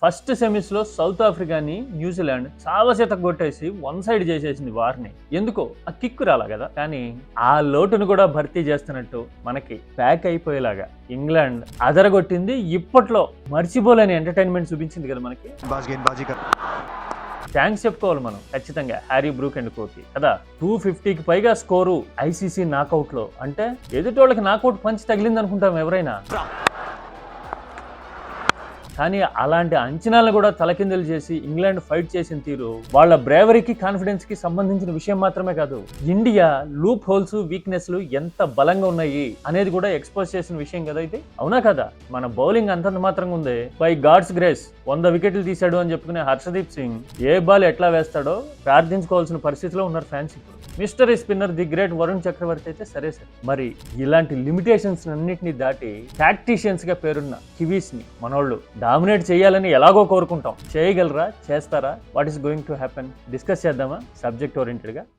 First సెమీస్లో south ఆఫ్రికాని New Zealand చావచేత కొట్టేసి one side చేసేసింది వారిని. ఎందుకో ఆ కిక్కు రాలా కదా. కానీ ఆ లోటును కూడా భర్తీ చేస్తున్నట్టు మనకి ప్యాక్ అయిపోయేలాగా ఇంగ్లాండ్ అదరగొట్టింది. ఇప్పట్లో మర్చిపోలేని ఎంటర్టైన్మెంట్ చూపించింది కదా మనకి. థ్యాంక్స్ చెప్పుకోవాలి మనం ఖచ్చితంగా హ్యారీ బ్రూక్ అండ్ కోకి కదా. 250కి పైగా స్కోరు ఐసీసీ నాకౌట్ లో. అంటే ఎదుటోళ్ళకి నాకౌట్ పంచ్ తగిలింది అనుకుంటాం ఎవరైనా. కానీ అలాంటి అంచనాలను కూడా తలకిందులు చేసి ఇంగ్లాండ్ ఫైట్ చేసిన తీరు వాళ్ళ బ్రేవరీకి కాన్ఫిడెన్స్ కి సంబంధించిన విషయం మాత్రమే కాదు, ఇండియా లూప్ హోల్స్ వీక్నెస్లు ఎంత బలంగా ఉన్నాయి అనేది కూడా ఎక్స్పోజ్ చేసిన విషయం కదా ఇది. అవునా కదా? మన బౌలింగ్ అంతంత మాత్రంగా ఉంది. బై గాడ్స్ గ్రేస్ 100 వికెట్లు తీశాడు అని చెప్పుకునే హర్షదీప్ సింగ్ ఏ బాల్ ఎట్లా వేస్తాడో ప్రార్థించుకోవాల్సిన పరిస్థితిలో ఉన్నారు ఫ్యాన్స్ ఇప్పుడు. Mystery spinner the great Varun Chakravarthy అయితే సరే. మరి ఇలాంటి లిమిటేషన్స్ అన్నింటినీ దాటి టాక్టీషియన్స్ గా పేరున్న కివీస్ ని మనోళ్ళు డామినేట్ చేయాలని ఎలాగో కోరుకుంటాం. చేయగలరా? చేస్తారా? What is going to happen? Discuss చేద్దామా సబ్జెక్ట్ ఓరియంటెడ్ గా.